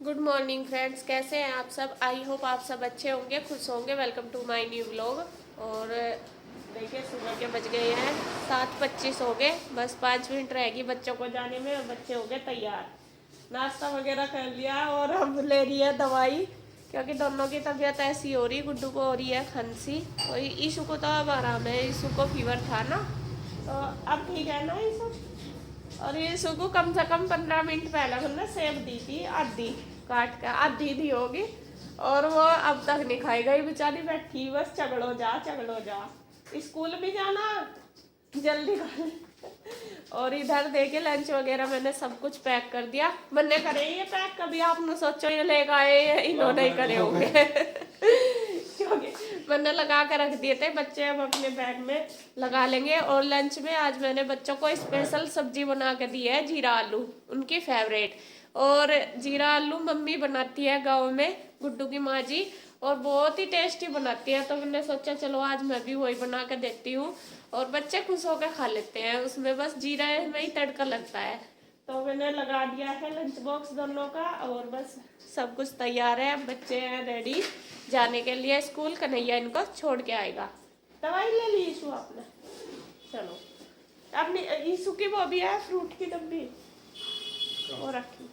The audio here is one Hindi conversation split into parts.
गुड मॉर्निंग फ्रेंड्स, कैसे हैं आप सब। आई होप आप सब अच्छे होंगे, खुश होंगे। Welcome to my new vlog. और देखिए सुबह के बज गए हैं 7:25 हो गए। बस 5 मिनट रहेगी बच्चों को जाने में और बच्चे हो गए तैयार। नाश्ता वगैरह कर लिया और अब ले रही है दवाई, क्योंकि दोनों की तबीयत ऐसी हो रही। गुड्डू को हो रही है खांसी और ईशू को तो अब आराम है। ईशू को फीवर था ना, तो अब ठीक है ना ईशू। और ये सुगु कम से कम 15 मिनट पहले हमने सेब दी थी, आधी काट कर आधी दी होगी, और वो अब तक नहीं खाई गई। बेचारी बैठी बस चगड़ो जा। स्कूल भी जाना, जल्दी कर। और इधर देखे लंच वगैरह मैंने सब कुछ पैक कर दिया। मैंने करे ये पैक, कभी आपने सोचो ये लेगा आए, इन्होंने ही करे होंगे। क्योंकि मैंने लगा कर रख दिए थे, बच्चे अब अपने बैग में लगा लेंगे। और लंच में आज मैंने बच्चों को स्पेशल सब्जी बना के दी है, जीरा आलू, उनकी फेवरेट। और जीरा आलू मम्मी बनाती है गांव में, गुड्डू की माँ जी, और बहुत ही टेस्टी बनाती है। तो मैंने सोचा चलो आज मैं भी वही बना के देती हूँ, और बच्चे खुश होकर खा लेते हैं। उसमें बस जीरा में ही तड़का लगता है। तो मैंने लगा दिया है लंच बॉक्स दोनों का, और बस सब कुछ तैयार है। बच्चे हैं रेडी जाने के लिए स्कूल। कन्हैया इनको छोड़ के आएगा। दवाई ले ली ईशू आपने? चलो अपनी ईशू की वो भी है, फ्रूट की डब्बी वो रखी।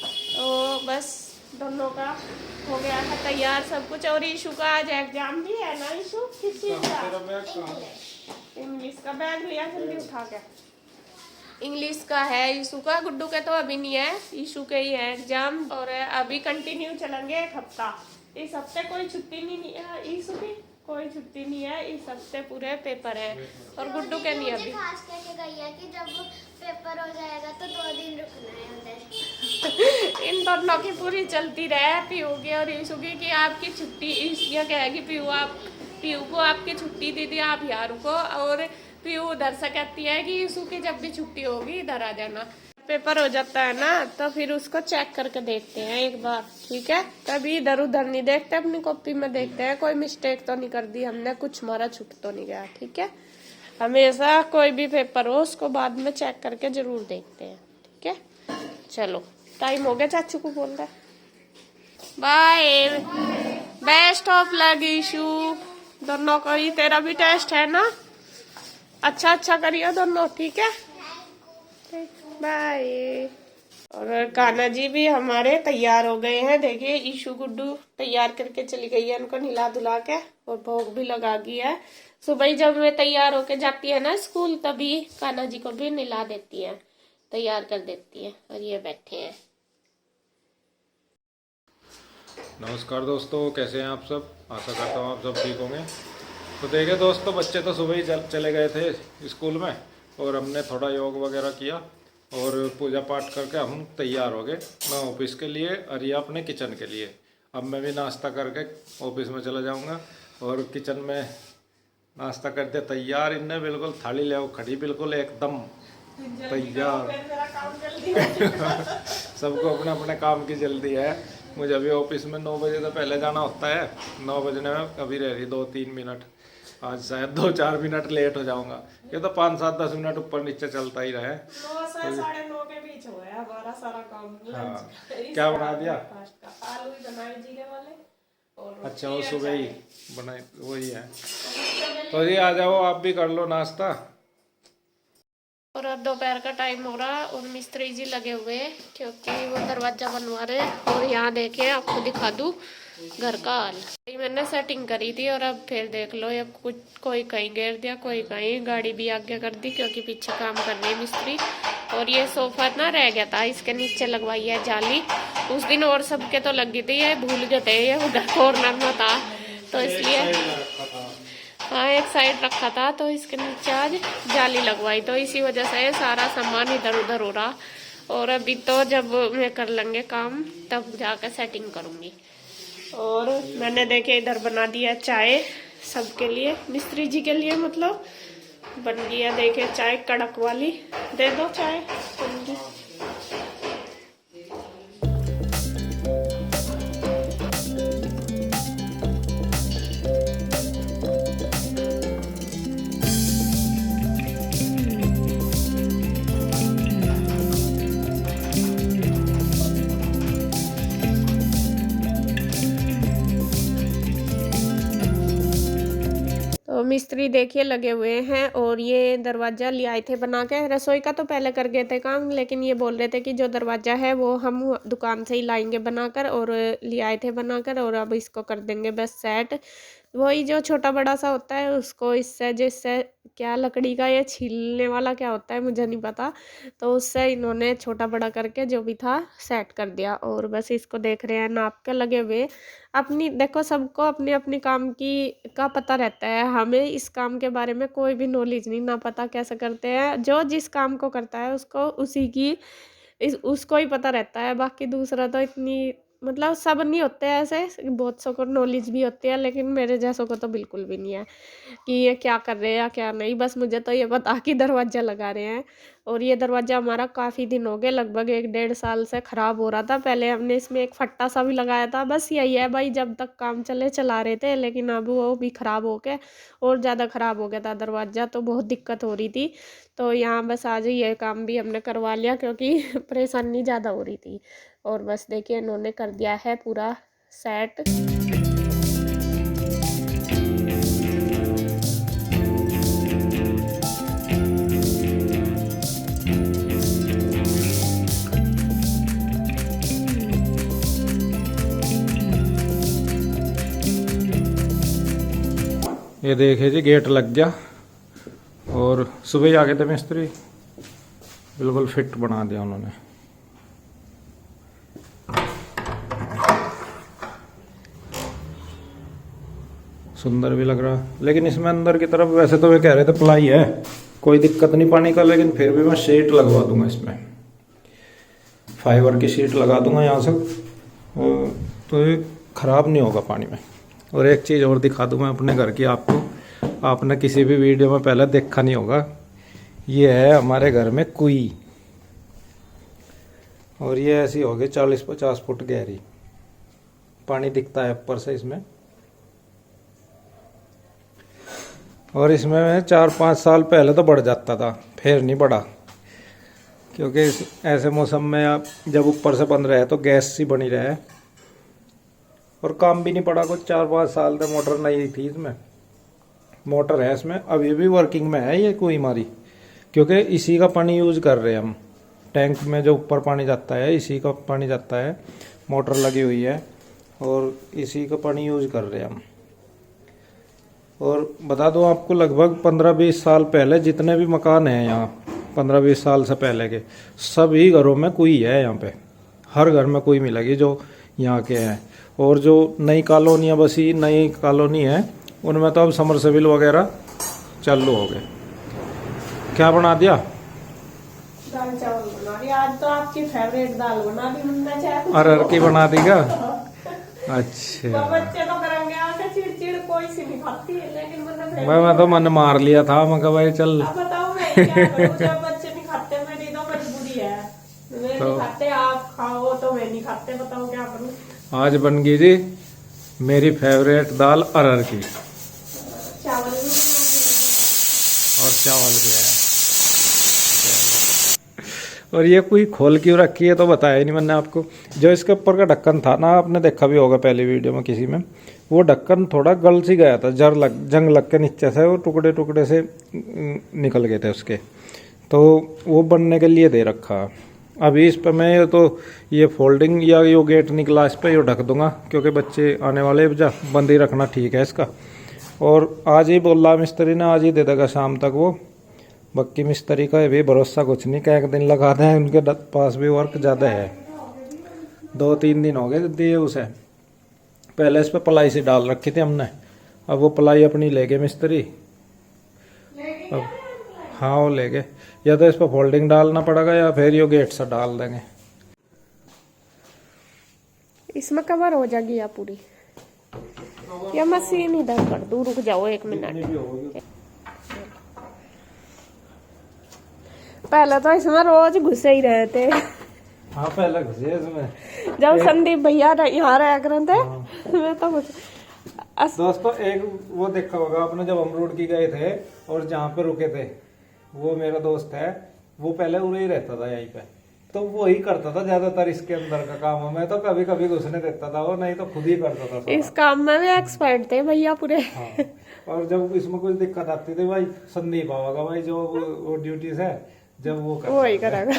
तो बस दोनों का हो गया है तैयार सब कुछ। और ईशू का आज एग्जाम भी है ना ईशू? किस चीज का? इंग्लिश का। बैग लिया जल्दी उठा के। इंग्लिश का है ईशू का, गुड्डू के तो अभी नहीं है, ईशू के ही है एग्जाम। और अभी कंटिन्यू चलेंगे 1 हफ्ता। इस हफ्ते कोई छुट्टी नहीं है ईशू की, कोई छुट्टी नहीं है इस हफ्ते, पूरे पेपर है। और गुड्डू के नहीं अभी। खास करके गई है कि जब पेपर हो जाएगा तो 2 दिन रुकना है उधर। इन दोनों की पूरी चलती रहे, पीयू की और ईशू की, कि आपकी छुट्टी। ये कहेगी पीयू को आपकी छुट्टी दीदी, आप यहाँ रुको। और पीयू उधर से कहती है कि ईशू की जब भी छुट्टी होगी इधर आ जाना। पेपर हो जाता है ना, तो फिर उसको चेक करके देखते हैं एक बार, ठीक है। कभी इधर उधर नहीं देखते, अपनी कॉपी में देखते हैं कोई मिस्टेक तो नहीं कर दी हमने, कुछ हमारा छूट तो नहीं गया, ठीक है। हमेशा कोई भी पेपर हो उसको बाद में चेक करके जरूर देखते हैं, ठीक है। चलो टाइम हो गया, चाचू को बोल रहा है बाय। बेस्ट ऑफ लक ईशू, दोनों को ही। तेरा भी टेस्ट है ना, अच्छा करियो दोनों, ठीक है। बाय। और कान्हा जी भी हमारे तैयार हो गए हैं। देखिए ईशू गुड्डू तैयार करके चली गई है, उनको नहला धुला के, और भोग भी लगा गया है। सुबह ही जब मैं तैयार होके जाती है ना स्कूल, तभी कान्हा जी को भी नहला देती है, तैयार कर देती है। और ये बैठे हैं। नमस्कार दोस्तों, कैसे हैं आप सब। आशा करता हूँ आप सब ठीक होंगे। तो देखिए दोस्तों, बच्चे तो सुबह ही चले गए थे स्कूल में, और हमने थोड़ा योग वगैरह किया और पूजा पाठ करके हम तैयार हो गए। मैं ऑफिस के लिए और ये अपने किचन के लिए। अब मैं भी नाश्ता करके ऑफिस में चला जाऊंगा। और किचन में नाश्ता करते तैयार, इनने बिल्कुल थाली ले खड़ी, बिल्कुल एकदम तैयार। सबको अपने अपने काम की जल्दी है। मुझे अभी ऑफिस में 9 बजे से पहले जाना होता है। 9 बजने में अभी रह रही 2-3 मिनट। आज शायद 2-4 मिनट लेट हो जाऊंगा। ये तो 5-7-10 मिनट ऊपर नीचे चलता ही रहे। 9 से 9:30 के बीच हुआ है हमारा सारा काम। हाँ, क्या बना दिया? आलू ही बनाए जीरे वाले। और अच्छा, वो सुबह ही बनाए, वही है। तो ये आ जाओ, आप भी कर लो नाश्ता। और अब दोपहर का टाइम हो रहा, और मिस्त्री जी लगे हुए हैं क्योंकि वो दरवाजा बनवा रहे हैं। और यहाँ देखिए आपको दिखा दूँ घर का हाल। मैंने सेटिंग करी थी, और अब फिर देख लो, ये कुछ कोई कहीं घेर दिया, कोई कहीं, गाड़ी भी आगे कर दी क्योंकि पीछे काम कर रहे हैं मिस्त्री। और ये सोफा ना रह गया था, इसके नीचे लगवाई है जाली उस दिन, और सबके तो लगी थी, ये भूल गए थे, ये उधर कॉर्नर में था तो इसलिए। हाँ, एक साइड रखा था तो इसके नीचे आज जाली लगवाई, तो इसी वजह से सारा सामान इधर उधर हो रहा। और अभी तो जब मैं कर लेंगे काम तब जाकर सेटिंग करूँगी। और मैंने देखे इधर बना दिया चाय सबके लिए, मिस्त्री जी के लिए मतलब बन गया। देखे चाय कड़क वाली, दे दो चाय बन गई। मिस्त्री देखिए लगे हुए हैं और ये दरवाज़ा ले आए थे बना के। रसोई का तो पहले कर गए थे काम, लेकिन ये बोल रहे थे कि जो दरवाज़ा है वो हम दुकान से ही लाएंगे बनाकर, और ले आए थे बनाकर, और अब इसको कर देंगे बस सेट। वही जो छोटा बड़ा सा होता है उसको इससे, जिससे क्या लकड़ी का ये छीलने वाला क्या होता है मुझे नहीं पता, तो उससे इन्होंने छोटा बड़ा करके जो भी था सेट कर दिया। और बस इसको देख रहे हैं नाप के लगे हुए। अपनी देखो, सबको अपने अपने काम की का पता रहता है, हमें इस काम के बारे में कोई भी नॉलेज नहीं, ना पता कैसे करते हैं। जो जिस काम को करता है उसको उसी की उसको ही पता रहता है। बाकी दूसरा तो इतनी मतलब सब नहीं होते हैं ऐसे, बहुत सौ को नॉलेज भी होती है, लेकिन मेरे जैसों को तो बिल्कुल भी नहीं है कि ये क्या कर रहे हैं या क्या नहीं। बस मुझे तो ये पता कि दरवाज़ा लगा रहे हैं। और ये दरवाज़ा हमारा काफ़ी दिन हो गए, लगभग 1-1.5 साल से ख़राब हो रहा था। पहले हमने इसमें एक फट्टा सा भी लगाया था, बस यही है भाई, जब तक काम चले चला रहे थे, लेकिन अब वो भी ख़राब हो के और ज़्यादा ख़राब हो गया था दरवाज़ा, तो बहुत दिक्कत हो रही थी। तो यहाँ बस आज ये काम भी हमने करवा लिया क्योंकि परेशानी ज़्यादा हो रही थी। और बस देखिए इन्होंने कर दिया है पूरा सेट। ये देखिए जी, गेट लग गया और सुबह ही आ गए थे मिस्त्री, बिल्कुल फिट बना दिया उन्होंने। सुंदर भी लग रहा, लेकिन इसमें अंदर की तरफ वैसे तो वे कह रहे थे प्लाई है, कोई दिक्कत नहीं पानी का, लेकिन फिर भी मैं शीट लगवा दूंगा इसमें, फाइबर की शीट लगा दूंगा यहाँ से, तो ये खराब नहीं होगा पानी में। और एक चीज़ और दिखा दूँ मैं अपने घर की आपको, आपने किसी भी वीडियो में पहले देखा नहीं होगा। ये है हमारे घर में कुई, और ये ऐसी होगी 40-50 फुट गहरी, पानी दिखता है ऊपर से इसमें। और इसमें 4-5 साल पहले तो बढ़ जाता था, फिर नहीं बढ़ा, क्योंकि ऐसे मौसम में आप जब ऊपर से बंद रहे तो गैस सी बनी रहे, और काम भी नहीं पड़ा कुछ। 4-5 साल से मोटर नहीं थी इसमें, मोटर है इसमें अभी भी वर्किंग में है ये कोई हमारी, क्योंकि इसी का पानी यूज़ कर रहे हैं हम। टैंक में जो ऊपर पानी जाता है इसी का पानी जाता है, मोटर लगी हुई है और इसी का पानी यूज़ कर रहे हैं हम। और बता दो आपको, लगभग 15-20 साल पहले जितने भी मकान हैं यहाँ, 15-20 साल से पहले के सभी घरों में कुई है। यहाँ पे हर घर में कुई मिलेगी जो यहाँ के हैं। और जो नई कॉलोनियाँ बसी, नई कॉलोनी है, उनमें तो अब समरसेबिल वगैरह चालू हो गए। क्या बना दिया? दाल चावल बना रही आज, तो आपकी फेवरेट दाल बना दी हमने, चाहे अरहर की बना दी क्या? अच्छा, तो बच्चे तो करेंगे आके चिड़चिड़, कोई सी नहीं खाती है, लेकिन मैं तो मन मार लिया था, मैं कहा भाई चल। अब बताओ मैं क्या करूं, जब बच्चे नहीं खाते, मेरी तो मजबूरी है, वे नहीं खाते, आप खाओ तो मैं नहीं खाते, बताओ क्या करूं। आज बन गई जी मेरी फेवरेट दाल अरहर की, चावल भी और चावल भी है। और ये कोई खोल क्यों रखी है तो बताया नहीं मैंने आपको। जो इसके ऊपर का ढक्कन था ना, आपने देखा भी होगा पहली वीडियो में किसी में, वो ढक्कन थोड़ा गल सी गया था, जंग लग के नीचे से वो टुकड़े टुकड़े से निकल गए थे उसके, तो वो बनने के लिए दे रखा। अभी इस पर मैं तो ये फोल्डिंग या यो गेट निकला, इस पर यो ढक दूंगा, क्योंकि बच्चे आने वाले, बंद ही रखना ठीक है इसका। और आज ही बोला मिस्त्री ने, आज ही दे देगा शाम तक वो। बाकी मिस्त्री का भी भरोसा कुछ नहीं, का एक दिन लगा दें, उनके पास भी वर्क ज़्यादा है। 2-3 दिन हो गए दिए उसे। पहले इस पर प्लाई से डाल रखी थी हमने, अब वो प्लाई अपनी ले गए मिस्त्री। अब हाँ वो ले गए, या तो इस पर फोल्डिंग डालना पड़ेगा या फिर ये गेट से डाल देंगे। इसमें कवर हो जाएगी या पूरी, या मशीन इधर कर दूं, रुक जाओ 1 मिनट। पहले तो इसमें रोज घुसे ही रहे थे। हाँ पहले घुसे इसमें, जब संदीप भैया यहाँ रहा करते थे, मैं तो दोस्तों एक वो देखा होगा आपने, जब हम रोड की गए थे और जहाँ पे रुके थे, वो मेरा दोस्त है, वो पहले उड़े ही रहता था यहीं पे, तो वो ही करता था ज्यादातर इसके अंदर का काम। मैं तो कभी कभी घुसने देता था वो, नहीं तो खुद ही करता था सारा। इस काम में भी एक्सपर्ट थे भैया पूरे। हाँ। और जब इसमें कोई दिक्कत आती थी भाई, संदीप आवागा भाई जो वो ड्यूटी से, जब वो वो ही करेगा।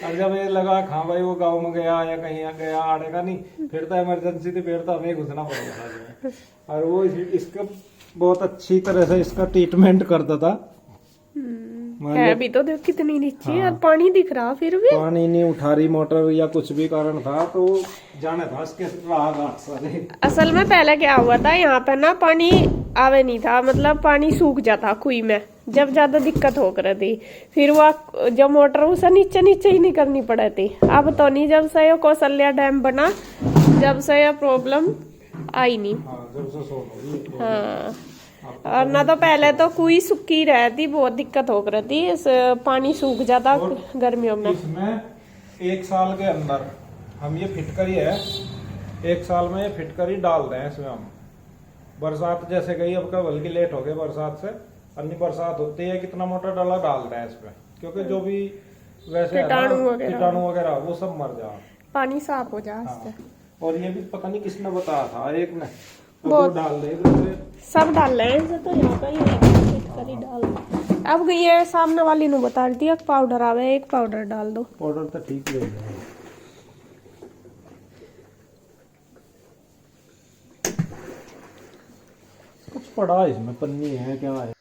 और जब ये लगा हाँ भाई वो गांव में गया या कहीं गया आड़ेगा नहीं, फिर तो इमरजेंसी थी, फिर तो हमें घुसना पड़ेगा। और वो इसका बहुत अच्छी तरह से इसका ट्रीटमेंट करता था। है भी तो देख कितनी नीचे है, हाँ। और पानी दिख रहा फिर भी। पानी नहीं उठा रही मोटर या कुछ भी कारण था तो जाने था इसके राहत सारे। असल में पहले क्या हुआ था, यहाँ पे ना पानी आवे नहीं था, मतलब पानी सूख जाता कुई में जब ज्यादा दिक्कत हो कर थी। फिर वो जो मोटर उसे नीचे नीचे ही नहीं करनी पड़ी थी। अब तो नहीं, जब से ये कौशल्या डैम बना जब से ये प्रॉब्लम आई नहीं। हाँ, जब से सोच हाँ, और ना तो पहले तो कुई सूखी रहती, बहुत दिक्कत हो रही थी, इस पानी सूख जाता गर्मियों में। इसमें 1 साल के अंदर हम ये फिटकरी है, 1 साल में ये फिटकरी डाल रहे हैं इसमें हम। बरसात जैसे गई, अब का बल्कि लेट हो गए बरसात से, अन्य बरसात होती है कितना मोटर डाला डाल रहे हैं इसमें, क्योंकि जो भी वैसे कीटाणु वगैरह वो सब मर जाए, पानी साफ हो जाए। हाँ। और ये भी पता नहीं किसने बताया था, एक ने बहुत तो डाल दे, सब डाल रहे हैं तो यहाँ पे ये करी डाल दो। अब ये सामने वाली ने बता दी एक पाउडर आवे, एक पाउडर डाल दो। पाउडर तो ठीक ले जाए। कुछ पड़ा इसमें, पन्नी है क्या है।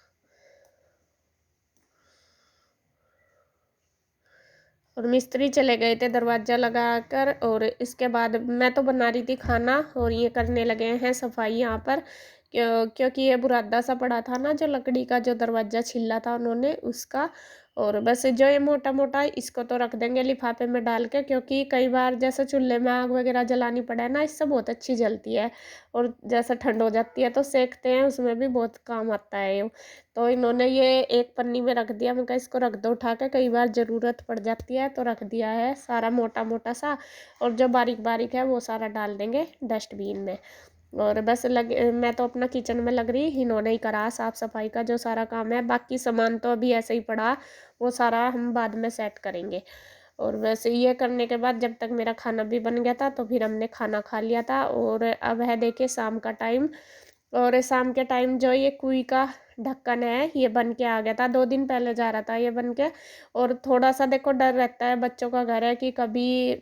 और मिस्त्री चले गए थे दरवाजा लगाकर, और इसके बाद मैं तो बना रही थी खाना और ये करने लगे हैं सफाई यहाँ पर, क्योंकि ये बुरादा सा पड़ा था ना, जो लकड़ी का जो दरवाजा छिला था उन्होंने उसका। और बस जो ये मोटा मोटा इसको तो रख देंगे लिफाफे में डाल के, क्योंकि कई बार जैसे चूल्हे में आग वगैरह जलानी पड़े ना, इससे बहुत अच्छी जलती है। और जैसे ठंड हो जाती है तो सेकते हैं, उसमें भी बहुत काम आता है ये। तो इन्होंने ये एक पन्नी में रख दिया, मैं कहा इसको रख दो उठा के, कई बार ज़रूरत पड़ जाती है, तो रख दिया है सारा मोटा मोटा सा। और जो बारीक बारीक है वो सारा डाल देंगे डस्टबिन में। और बस मैं तो अपना किचन में लग रही, इन्होंने ही करा साफ़ सफाई का जो सारा काम है, बाकी सामान तो अभी ऐसे ही पड़ा, वो सारा हम बाद में सेट करेंगे। और वैसे ये करने के बाद जब तक मेरा खाना भी बन गया था तो फिर हमने खाना खा लिया था। और अब है देखिए शाम का टाइम, और शाम के टाइम जो ये कुई का ढक्कन है ये बन के आ गया था, 2 दिन पहले जा रहा था ये बन के। और थोड़ा सा देखो डर रहता है, बच्चों का घर है कि कभी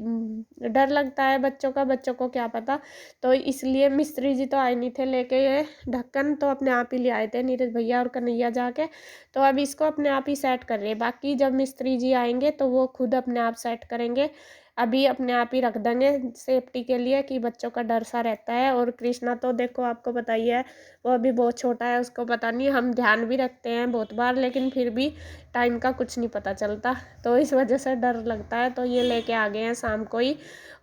डर लगता है बच्चों का, बच्चों को क्या पता। तो इसलिए मिस्त्री जी तो आए नहीं थे लेके ये ढक्कन, तो अपने आप ही ले आए थे नीरज भैया और कन्हैया जाके। तो अब इसको अपने आप ही सेट कर रहे हैं, बाकी जब मिस्त्री जी आएंगे तो वो खुद अपने आप सेट करेंगे। अभी अपने आप ही रख देंगे सेफ्टी के लिए, कि बच्चों का डर सा रहता है। और कृष्णा तो देखो आपको पता ही है, वो अभी बहुत छोटा है, उसको पता नहीं, हम ध्यान भी रखते हैं बहुत बार, लेकिन फिर भी टाइम का कुछ नहीं पता चलता, तो इस वजह से डर लगता है। तो ये लेके आ गए हैं शाम को ही,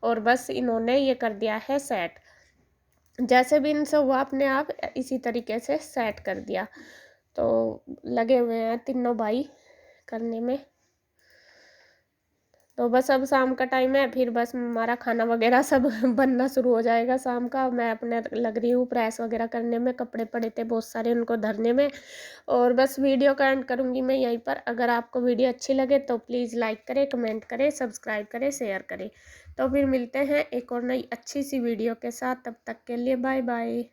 और बस इन्होंने ये कर दिया है सेट। जैसे भी इनसे हुआ अपने आप इसी तरीके से सेट कर दिया। तो लगे हुए हैं तीनों भाई करने में। तो बस अब शाम का टाइम है, फिर बस हमारा खाना वगैरह सब बनना शुरू हो जाएगा शाम का। मैं अपने लग रही हूँ प्रेस वगैरह करने में, कपड़े पड़े थे बहुत सारे उनको धरने में। और बस वीडियो का एंड करूँगी मैं यहीं पर। अगर आपको वीडियो अच्छी लगे तो प्लीज़ लाइक करें, कमेंट करें, सब्सक्राइब करें, शेयर करें। तो फिर मिलते हैं एक और नई अच्छी सी वीडियो के साथ, तब तक के लिए बाय बाय।